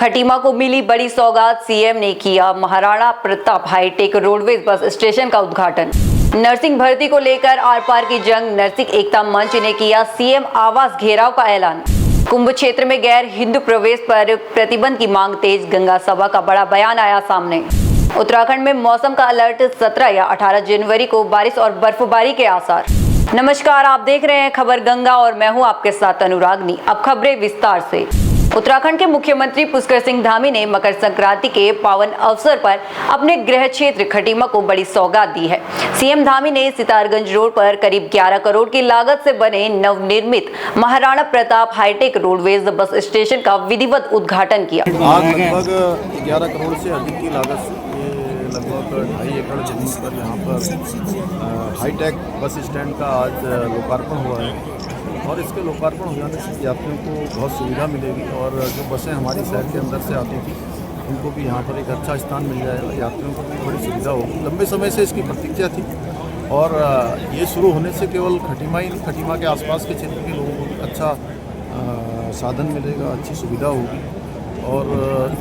खटीमा को मिली बड़ी सौगात, सीएम ने किया Maharana Pratap hitech roadways bus station का उद्घाटन। नर्सिंग भर्ती को लेकर आर पार की जंग, नर्सिंग एकता मंच ने किया सीएम आवास घेराव का ऐलान। कुंभ क्षेत्र में गैर हिंदू प्रवेश पर प्रतिबंध की मांग तेज, गंगा सभा का बड़ा बयान आया सामने। उत्तराखंड में मौसम का अलर्ट, 17 या 18 जनवरी को बारिश और बर्फबारी के आसार। नमस्कार, आप देख रहे हैं खबर गंगा और मैं हूं आपके साथ अनुरागनी। अब खबरें विस्तार से। उत्तराखंड के मुख्यमंत्री पुष्कर सिंह धामी ने मकर संक्रांति के पावन अवसर पर अपने गृह क्षेत्र खटीमा को बड़ी सौगात दी है। सीएम धामी ने सितारगंज रोड पर करीब 11 करोड़ की लागत से बने नवनिर्मित Maharana Pratap hitech roadways bus station का विधिवत उद्घाटन किया। आज लगभग 11 करोड़ से अधिक की लागत से लगभग 2.5 एकड़ जमीन पर यहाँ पर हाईटेक बस स्टैंड का आज लोकार्पण हुआ है और इसके लोकार्पण हो जाने से यात्रियों को बहुत सुविधा मिलेगी और जो बसें हमारी शहर के अंदर से आती थी उनको भी यहाँ पर एक अच्छा स्थान मिल जाएगा, यात्रियों को भी बड़ी सुविधा होगी। लंबे समय से इसकी प्रतीक्षा थी और ये शुरू होने से केवल खटीमा ही नहीं, खटीमा के आसपास के क्षेत्र के लोगों को भी अच्छा साधन मिलेगा, अच्छी सुविधा होगी और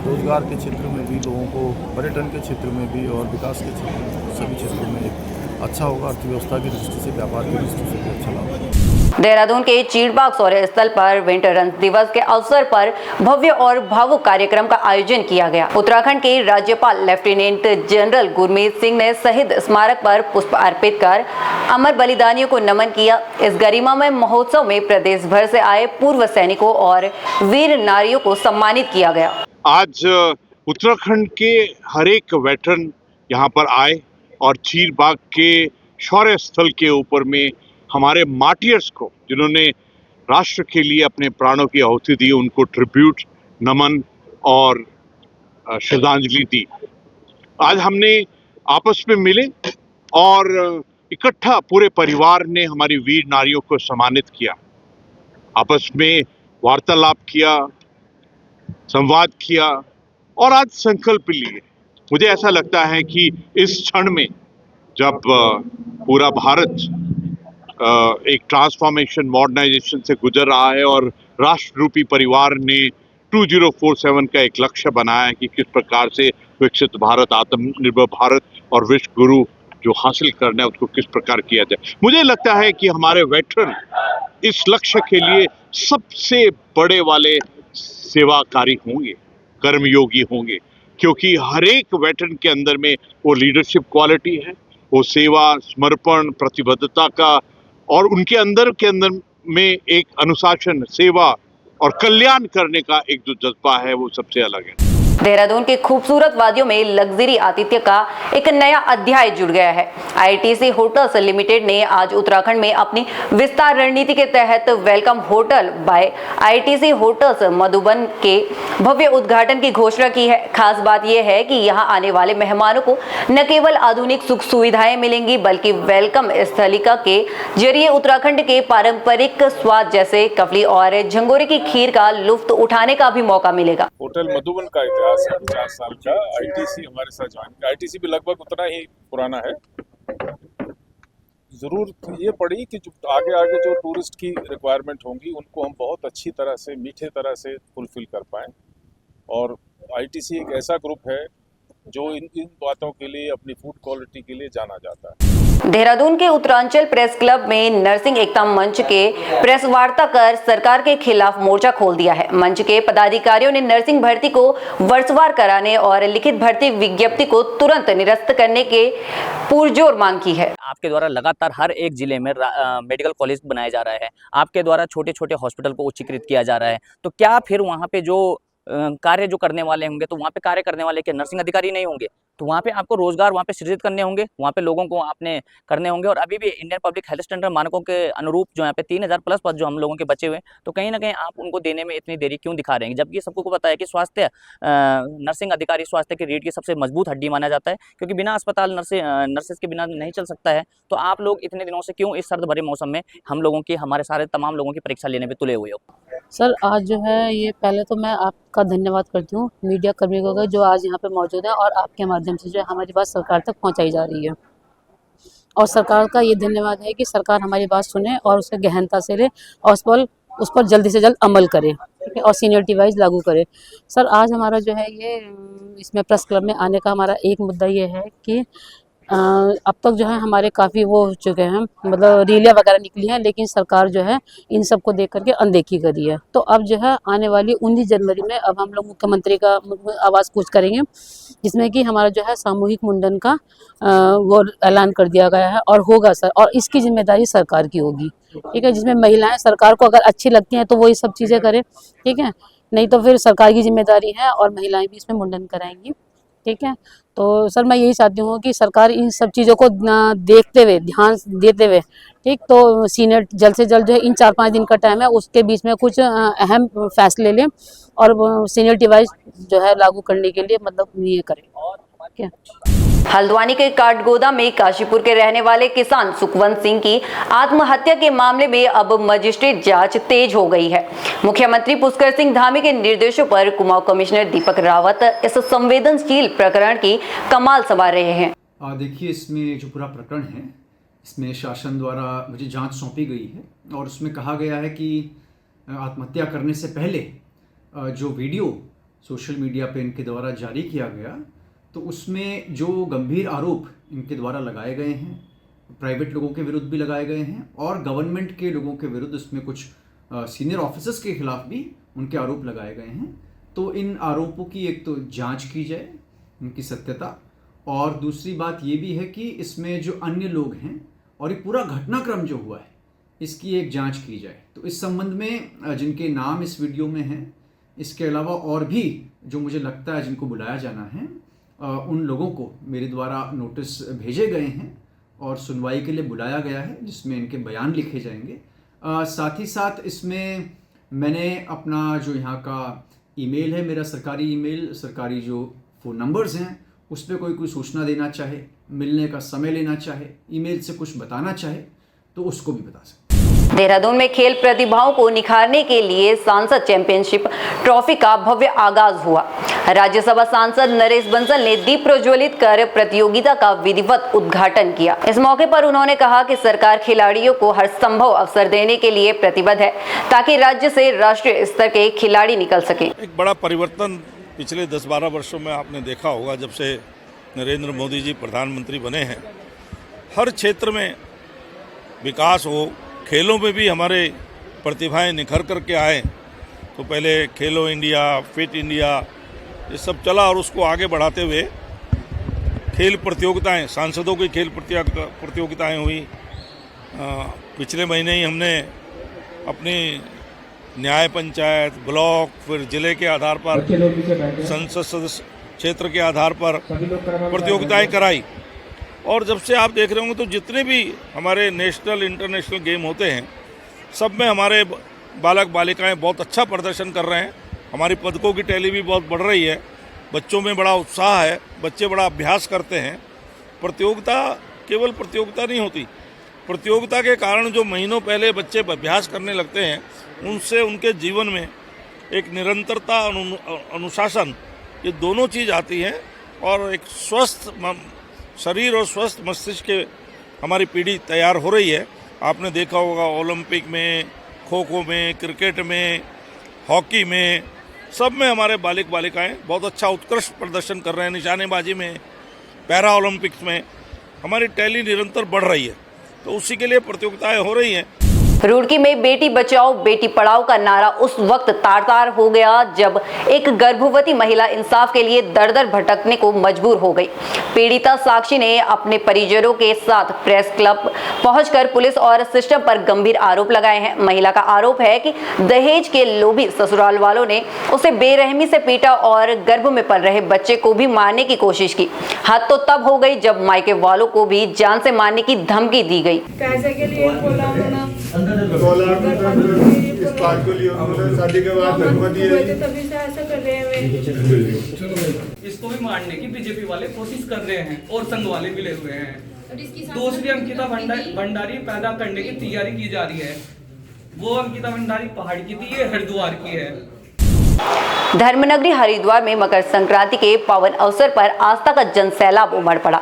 रोजगार के क्षेत्र में भी लोगों को, पर्यटन के क्षेत्र में भी और विकास के क्षेत्र में, सभी क्षेत्रों में अच्छा होगा। अर्थव्यवस्था की दृष्टि से, व्यापार की दृष्टि से भी अच्छा लाभ होगा। देहरादून के चीड़बाग सौर्य स्थल पर वेटरन्स दिवस के अवसर पर भव्य और भावुक कार्यक्रम का आयोजन किया गया। उत्तराखंड के राज्यपाल लेफ्टिनेंट जनरल गुरमीत सिंह ने शहीद स्मारक पर पुष्प अर्पित कर अमर बलिदानियों को नमन किया। इस गरिमामय महोत्सव में प्रदेश भर से आए पूर्व सैनिकों और वीर नारियों को सम्मानित किया गया। आज उत्तराखंड के हर एक वेटरन यहाँ पर आए और चीड़बाग के शौर्य स्थल के ऊपर में हमारे मार्टियर्स को, जिन्होंने राष्ट्र के लिए अपने प्राणों की आहुति दी, उनको ट्रिब्यूट, नमन और श्रद्धांजलि दी। आज हमने आपस में मिले और इकट्ठा पूरे परिवार ने हमारी वीर नारियों को सम्मानित किया, आपस में वार्तालाप किया, संवाद किया और आज संकल्प लिए। मुझे ऐसा लगता है कि इस क्षण में जब पूरा भारत एक ट्रांसफॉर्मेशन, मॉडर्नाइजेशन से गुजर रहा है और राष्ट्र रूपी परिवार ने 2047 का एक लक्ष्य बनाया है कि किस प्रकार से विकसित भारत, आत्मनिर्भर भारत और विश्व गुरु जो हासिल करना है उसको किस प्रकार किया जाए। मुझे लगता है कि हमारे वेटरन इस लक्ष्य के लिए सबसे बड़े वाले सेवाकारी होंगे, कर्मयोगी होंगे, क्योंकि हर एक वेटरन के अंदर में वो लीडरशिप क्वालिटी है, वो सेवा, समर्पण, प्रतिबद्धता का और उनके अंदर में एक अनुशासन, सेवा और कल्याण करने का एक जो जज्बा है वो सबसे अलग है। देहरादून के खूबसूरत वादियों में लग्जरी आतिथ्य का एक नया अध्याय जुड़ गया है। आईटीसी होटल्स लिमिटेड ने आज उत्तराखंड में अपनी विस्तार रणनीति के तहत welcome hotel by ITC hotels Madhuban के भव्य उद्घाटन की घोषणा की है। खास बात यह है कि यहां आने वाले मेहमानों को न केवल आधुनिक सुख सुविधाएं मिलेंगी बल्कि वेलकम स्थलिका के जरिए उत्तराखंड के पारंपरिक स्वाद जैसे कफली और झंगोरे की खीर का लुत्फ उठाने का भी मौका मिलेगा। होटल मधुबन का इतिहास है 50 साल का। आईटीसी हमारे साथ ज्वाइन किया। आईटीसी भी लगभग उतना ही पुराना है। जरूरत ये पड़ी कि जो आगे जो टूरिस्ट की रिक्वायरमेंट होंगी उनको हम बहुत अच्छी तरह से, मीठे तरह से फुलफिल कर पाएं और आईटीसी एक ऐसा ग्रुप है जो इन बातों के लिए, अपनी फूड क्वालिटी के लिए जाना जाता है। देहरादून के उत्तरांचल प्रेस क्लब में नर्सिंग एकता मंच के प्रेस वार्ता कर सरकार के खिलाफ मोर्चा खोल दिया है। मंच के पदाधिकारियों ने नर्सिंग भर्ती को वर्षवार कराने और लिखित भर्ती विज्ञप्ति को तुरंत निरस्त करने के पुरजोर मांग की है। आपके द्वारा लगातार हर एक जिले में मेडिकल कॉलेज बनाया जा रहा है, आपके द्वारा छोटे छोटे हॉस्पिटल को उच्चीकृत किया जा रहा है, तो क्या फिर वहाँ पे जो कार्य जो करने वाले होंगे तो वहाँ पे कार्य करने वाले के नर्सिंग अधिकारी नहीं होंगे? तो वहाँ पे आपको रोजगार वहाँ पे सृजित करने होंगे, वहाँ पे लोगों को आपने करने होंगे। और अभी भी इंडियन पब्लिक हेल्थ स्टैंडर्ड मानकों के अनुरूप जो यहाँ पे 3000 प्लस पद जो हम लोगों के बचे हुए हैं, तो कहीं ना कहीं आप उनको देने में इतनी देरी क्यों दिखा रहे हैं? जबकि सबको पता है कि स्वास्थ्य नर्सिंग अधिकारी स्वास्थ्य की रीढ़ की सबसे मजबूत हड्डी माना जाता है, क्योंकि बिना अस्पताल नर्सेज के बिना नहीं चल सकता है। तो आप लोग इतने दिनों से क्यों इस सर्द भरे मौसम में हम लोगों की, हमारे सारे तमाम लोगों की परीक्षा लेने पर तुले हुए हो? सर आज जो है ये पहले तो मैं आपका धन्यवाद करती हूँ मीडिया कर्मियों का जो आज यहाँ पे मौजूद है और आपके माध्यम से जो है हमारी बात सरकार तक पहुँचाई जा रही है। और सरकार का ये धन्यवाद है कि सरकार हमारी बात सुने और उसे गहनता से ले और उस पर जल्दी से जल्द अमल करे। ठीक है, और सीनियरिटी वाइज लागू करे। सर आज हमारा जो है ये इसमें प्रेस क्लब में आने का हमारा एक मुद्दा ये है कि अब तक जो है हमारे काफ़ी वो हो चुके हैं, मतलब रैलियाँ वगैरह निकली हैं, लेकिन सरकार जो है इन सब को देख करके अनदेखी करी है। तो अब जो है आने वाली 19 जनवरी में अब हम लोग मुख्यमंत्री का आवाज़ कूच करेंगे, जिसमें कि हमारा जो है सामूहिक मुंडन का वो ऐलान कर दिया गया है और होगा सर, और इसकी जिम्मेदारी सरकार की होगी, ठीक है। जिसमें महिलाएं सरकार को अगर अच्छी लगती हैं तो वो ये सब चीज़ें करें, ठीक है, नहीं तो फिर सरकार की जिम्मेदारी है और महिलाएं भी इसमें मुंडन कराएंगी, ठीक है। तो सर मैं यही चाहती हूँ कि सरकार इन सब चीज़ों को देखते हुए, ध्यान देते हुए, ठीक, तो सीनियर जल्द से जल्द जो है इन 4-5 दिन का टाइम है, उसके बीच में कुछ अहम फैसले लें और सीनियरिटी वाइज जो है लागू करने के लिए मतलब ये करें, ठीक है। हल्द्वानी के काठगोदा में काशीपुर के रहने वाले किसान सुखवंत सिंह की आत्महत्या के मामले में अब मजिस्ट्रेट जांच तेज हो गई है। मुख्यमंत्री पुष्कर सिंह धामी के निर्देशों पर कुमाऊं कमिश्नर दीपक रावत इस संवेदनशील प्रकरण की कमाल संवार रहे हैं। देखिए, इसमें जो पूरा प्रकरण है, इसमें शासन द्वारा मुझे जांच सौंपी गई है और उसमें कहा गया है कि आत्महत्या करने से पहले जो वीडियो सोशल मीडिया पे इनके द्वारा जारी किया गया, तो उसमें जो गंभीर आरोप इनके द्वारा लगाए गए हैं, प्राइवेट लोगों के विरुद्ध भी लगाए गए हैं और गवर्नमेंट के लोगों के विरुद्ध उसमें कुछ सीनियर ऑफिसर्स के खिलाफ भी उनके आरोप लगाए गए हैं। तो इन आरोपों की एक तो जांच की जाए, उनकी सत्यता, और दूसरी बात ये भी है कि इसमें जो अन्य लोग हैं और ये पूरा घटनाक्रम जो हुआ है इसकी एक जांच की जाए। तो इस संबंध में जिनके नाम इस वीडियो में हैं, इसके अलावा और भी जो मुझे लगता है जिनको बुलाया जाना है, उन लोगों को मेरे द्वारा नोटिस भेजे गए हैं और सुनवाई के लिए बुलाया गया है, जिसमें इनके बयान लिखे जाएंगे। साथ ही साथ इसमें मैंने अपना जो यहाँ का ईमेल है, मेरा सरकारी ईमेल, सरकारी जो फ़ोन नंबर्स हैं, उस पर कोई सूचना देना चाहे, मिलने का समय लेना चाहे, ईमेल से कुछ बताना चाहे, तो उसको भी बता सकते। देहरादून में खेल प्रतिभाओं को निखारने के लिए सांसद चैंपियनशिप ट्रॉफी का भव्य आगाज हुआ। राज्यसभा सांसद नरेश बंसल ने दीप प्रज्वलित कर प्रतियोगिता का विधिवत उद्घाटन किया। इस मौके पर उन्होंने कहा कि सरकार खिलाड़ियों को हर संभव अवसर देने के लिए प्रतिबद्ध है, ताकि राज्य से राष्ट्रीय स्तर के खिलाड़ी निकल सके। एक बड़ा परिवर्तन पिछले 10-12 वर्षों में आपने देखा होगा, जब से नरेंद्र मोदी जी प्रधानमंत्री बने हैं। हर क्षेत्र में विकास हो, खेलों में भी हमारे प्रतिभाएं निखर करके आए। तो पहले खेलो इंडिया, फिट इंडिया, ये सब चला और उसको आगे बढ़ाते हुए खेल प्रतियोगिताएं, सांसदों की खेल प्रतियोगिताएं हुई। पिछले महीने ही हमने अपनी न्याय पंचायत, ब्लॉक, फिर जिले के आधार पर, संसद सदस्य क्षेत्र के आधार पर प्रतियोगिताएं कराई। और जब से आप देख रहे होंगे तो जितने भी हमारे नेशनल इंटरनेशनल गेम होते हैं, सब में हमारे बालक बालिकाएं बहुत अच्छा प्रदर्शन कर रहे हैं। हमारी पदकों की टैली भी बहुत बढ़ रही है, बच्चों में बड़ा उत्साह है, बच्चे बड़ा अभ्यास करते हैं। प्रतियोगिता केवल प्रतियोगिता नहीं होती, प्रतियोगिता के कारण जो महीनों पहले बच्चे अभ्यास करने लगते हैं, उनसे उनके जीवन में एक निरंतरता, अनुशासन, ये दोनों चीज़ आती हैं और एक स्वस्थ शरीर और स्वस्थ मस्तिष्क के हमारी पीढ़ी तैयार हो रही है। आपने देखा होगा ओलंपिक में, खो खो में, क्रिकेट में, हॉकी में, सब में हमारे बालिक बालिकाएं बहुत अच्छा उत्कृष्ट प्रदर्शन कर रहे हैं। निशानेबाजी में, पैरा ओलंपिक्स में हमारी टैली निरंतर बढ़ रही है, तो उसी के लिए प्रतियोगिताएं हो रही हैं। रुड़की में बेटी बचाओ बेटी पढ़ाओ का नारा उस वक्त तार-तार हो गया जब एक गर्भवती महिला इंसाफ के लिए दर-दर भटकने को मजबूर हो गई। पीड़िता साक्षी ने अपने परिजनों के साथ प्रेस क्लब पहुंचकर पुलिस और सिस्टम पर गंभीर आरोप लगाए हैं। महिला का आरोप है कि दहेज के लोभी ससुराल वालों ने उसे बेरहमी से पीटा और गर्भ में पल रहे बच्चे को भी मारने की कोशिश की। हद तो तब हो गई जब मायके वालों को भी जान से मारने की धमकी दी गई। पैसे के लिए बोला उन्होंने, इस बात को लिए उन्होंने शादी के बाद धमकी दी है, तभी से ऐसा कर रहे हैं। इसको भी मारने की बीजेपी वाले कोशिश कर रहे हैं और संघ वाले मिले हुए हैं। दूसरी अंकिता भंडारी पैदा करने की तैयारी की जा रही है। वो अंकिता भंडारी पहाड़ की थी, ये हरिद्वार की है। धर्मनगरी हरिद्वार में मकर संक्रांति के पावन अवसर पर आस्था का जनसैलाब उमड़ पड़ा।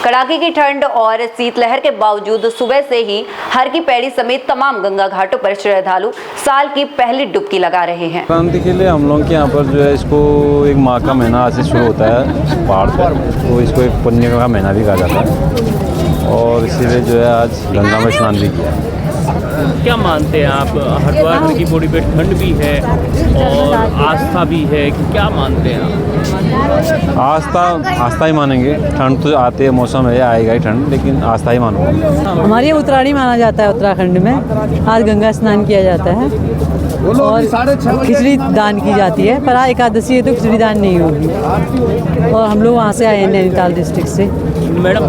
कड़ाके की ठंड और शीतलहर के बावजूद सुबह से ही हर की पैड़ी समेत तमाम गंगा घाटों पर श्रद्धालु साल की पहली डुबकी लगा रहे हैं। संक्रांति के लिए हम लोग के यहाँ पर जो है इसको एक माह का महीना आज से शुरू होता है पहाड़ पर, तो इसको एक पुण्य का महीना भी कहा जाता है और इसीलिए जो है आज गंगा में स्नान भी किया। क्या मानते हैं आप, हरिद्वार की बॉडी पे ठंड भी है और आस्था भी है कि क्या मानते हैं आप? आस्था ही मानेंगे। ठंड तो आते है, मौसम है, आएगा ही ठंड, लेकिन आस्था ही मानूंगा। हमारे यहाँ उत्तरायणी माना जाता है, उत्तराखंड में आज गंगा स्नान किया जाता है और खिचड़ी दान की जाती है, पर आज एकादशी है तो खिचड़ी दान नहीं होगी और हम लोग वहाँ से आए हैं नैनीताल डिस्ट्रिक्ट से। मैडम,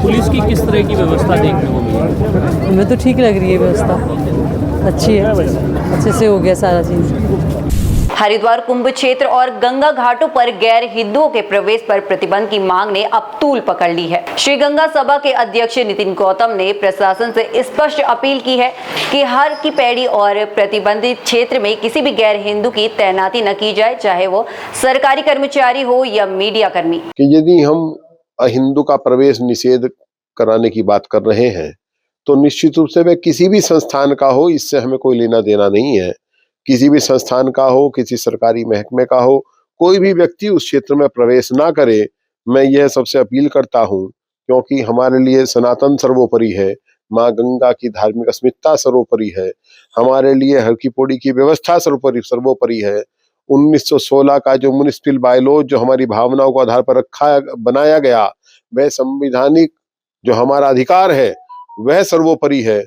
पुलिस की किस तरह की व्यवस्था देखने को मिली? हमें तो ठीक लग रही है व्यवस्था, अच्छी है, अच्छे से हो गया सारा चीज़। हरिद्वार कुंभ क्षेत्र और गंगा घाटों पर गैर हिंदुओं के प्रवेश पर प्रतिबंध की मांग ने अब तूल पकड़ ली है। श्री गंगा सभा के अध्यक्ष नितिन गौतम ने प्रशासन से स्पष्ट अपील की है कि हर की पैड़ी और प्रतिबंधित क्षेत्र में किसी भी गैर हिंदू की तैनाती न की जाए, चाहे वो सरकारी कर्मचारी हो या मीडिया कर्मी। कि यदि हम अहिंदू का प्रवेश निषेध कराने की बात कर रहे हैं तो निश्चित रूप से वह किसी भी संस्थान का हो, इससे हमें कोई लेना देना नहीं है। किसी भी संस्थान का हो, किसी सरकारी महकमे का हो, कोई भी व्यक्ति उस क्षेत्र में प्रवेश ना करे। मैं यह सबसे अपील करता हूं, क्योंकि हमारे लिए सनातन सर्वोपरि है, माँ गंगा की धार्मिक अस्मिता सर्वोपरि है, हमारे लिए हर की पौड़ी की व्यवस्था सर्वोपरि है। 1916 का जो म्युनिसिपल बायलॉ जो हमारी भावनाओं को आधार पर बनाया गया, वह संवैधानिक जो हमारा अधिकार है वह सर्वोपरि है।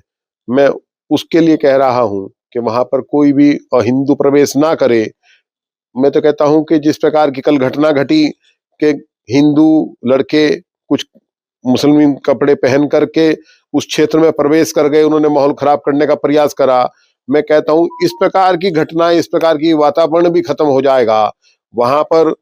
मैं उसके लिए कह रहा हूं कि वहां पर कोई भी अहिंदू प्रवेश ना करे। मैं तो कहता हूं कि जिस प्रकार की कल घटना घटी कि हिंदू लड़के कुछ मुस्लिम कपड़े पहन करके उस क्षेत्र में प्रवेश कर गए, उन्होंने माहौल खराब करने का प्रयास करा। मैं कहता हूं इस प्रकार की घटनाएं, इस प्रकार की वातावरण भी खत्म हो जाएगा। वहां पर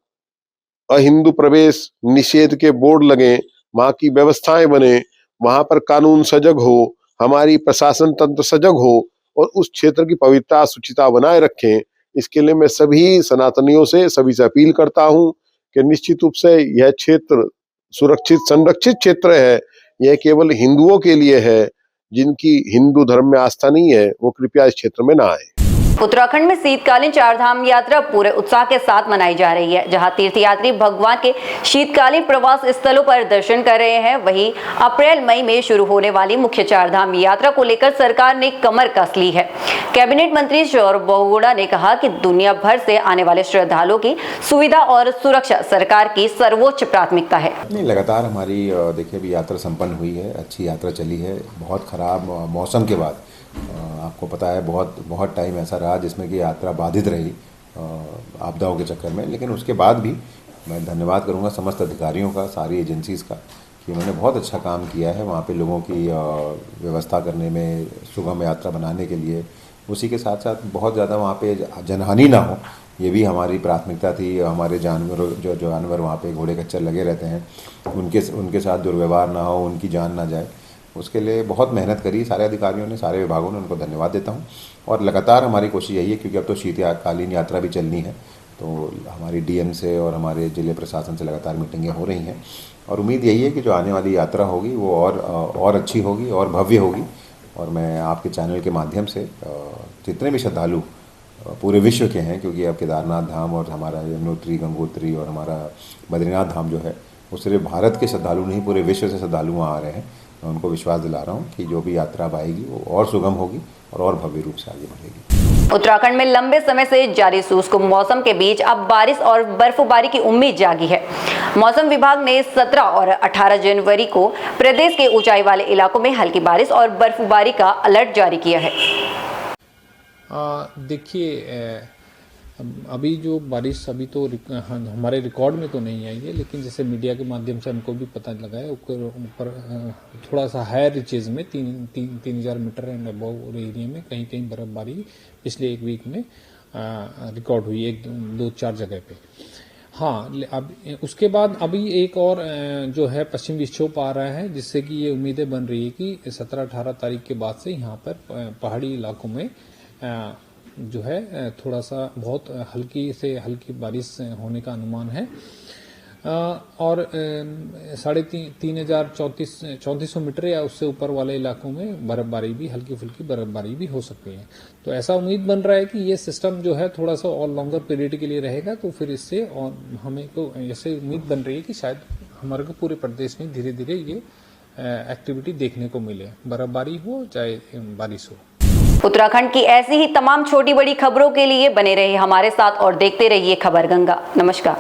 अहिंदू प्रवेश निषेध के बोर्ड लगे, वहां की व्यवस्थाएं बने, वहां पर कानून सजग हो, हमारी प्रशासन तंत्र सजग हो और उस क्षेत्र की पवित्रता शुचिता बनाए रखें। इसके लिए मैं सभी सनातनियों से, सभी से अपील करता हूं कि निश्चित रूप से यह क्षेत्र सुरक्षित संरक्षित क्षेत्र है। यह केवल हिंदुओं के लिए है। जिनकी हिंदू धर्म में आस्था नहीं है वो कृपया इस क्षेत्र में ना आए। उत्तराखंड में शीतकालीन चारधाम यात्रा पूरे उत्साह के साथ मनाई जा रही है। जहां तीर्थयात्री भगवान के शीतकालीन प्रवास स्थलों पर दर्शन कर रहे हैं, वहीं अप्रैल मई में शुरू होने वाली मुख्य चारधाम यात्रा को लेकर सरकार ने कमर कस ली है। कैबिनेट मंत्री सौरभ बहुगुणा ने कहा कि दुनिया भर से आने वाले श्रद्धालुओं की सुविधा और सुरक्षा सरकार की सर्वोच्च प्राथमिकता है। नहीं, लगातार हमारी देखिए अभी यात्रा संपन्न हुई है, अच्छी यात्रा चली है। बहुत खराब मौसम के बाद आपको पता है बहुत टाइम ऐसा रहा जिसमें कि यात्रा बाधित रही आपदाओं के चक्कर में, लेकिन उसके बाद भी मैं धन्यवाद करूंगा समस्त अधिकारियों का, सारी एजेंसीज़ का, कि उन्होंने बहुत अच्छा काम किया है वहाँ पे लोगों की व्यवस्था करने में, सुगम यात्रा बनाने के लिए। उसी के साथ साथ बहुत ज़्यादा वहाँ पे जनहानि ना हो, ये भी हमारी प्राथमिकता थी। हमारे जानवर जो जानवर वहाँ पे घोड़े खच्चर लगे रहते हैं, उनके साथ दुर्व्यवहार ना हो, उनकी जान ना जाए, उसके लिए बहुत मेहनत करी सारे अधिकारियों ने, सारे विभागों ने, उनको धन्यवाद देता हूँ। और लगातार हमारी कोशिश यही है, क्योंकि अब तो शीतकालीन यात्रा भी चलनी है, तो हमारी डीएम से और हमारे जिले प्रशासन से लगातार मीटिंगें हो रही हैं और उम्मीद यही है कि जो आने वाली यात्रा होगी वो और अच्छी होगी और भव्य होगी। और मैं आपके चैनल के माध्यम से जितने भी श्रद्धालु पूरे विश्व के हैं, क्योंकि अब केदारनाथ धाम और हमारा यमुनोत्री, गंगोत्री और हमारा बद्रीनाथ धाम जो है वो सिर्फ भारत के श्रद्धालु नहीं, पूरे विश्व से श्रद्धालु वहाँ आ रहे हैं। मैं उनको विश्वास दिला रहा हूँ कि जो भी यात्रा आएगी वो और सुगम होगी और भव्य रूप से आगे बढ़ेगी। उत्तराखंड में लंबे समय से जारी शुष्क मौसम के बीच अब बारिश और बर्फबारी की उम्मीद जागी है। मौसम विभाग ने 17 और 18 जनवरी को प्रदेश के ऊंचाई वाले इलाकों में हल्की बारिश और बर्फबारी का अलर्ट जारी किया है। देखिए, अभी जो बारिश अभी तो हमारे रिकॉर्ड में तो नहीं आई है, लेकिन जैसे मीडिया के माध्यम से हमको भी पता लगा है, ऊपर थोड़ा सा हायर रीचेज में 3,000 मीटर एंड अबव एरिया में कहीं कहीं बर्फबारी पिछले एक वीक में रिकॉर्ड हुई, 1-2-4 जगह पे। हाँ, अब उसके बाद अभी एक और जो है पश्चिम विक्षोभ आ रहा है, जिससे कि ये उम्मीदें बन रही है कि 17-18 तारीख के बाद से यहाँ पर पहाड़ी इलाकों में जो है थोड़ा सा बहुत हल्की से हल्की बारिश होने का अनुमान है। और 3400 मीटर या उससे ऊपर वाले इलाकों में बर्फबारी भी, हल्की फुल्की बर्फबारी भी हो सकती है। तो ऐसा उम्मीद बन रहा है कि ये सिस्टम जो है थोड़ा सा और लॉन्गर पीरियड के लिए रहेगा, तो फिर इससे और हमें को ऐसे उम्मीद बन रही है कि शायद हमारे को पूरे प्रदेश में धीरे धीरे ये एक्टिविटी देखने को मिले, बर्फबारी हो चाहे बारिश हो। उत्तराखंड की ऐसी ही तमाम छोटी बड़ी खबरों के लिए बने रहिए हमारे साथ और देखते रहिए खबर गंगा। नमस्कार।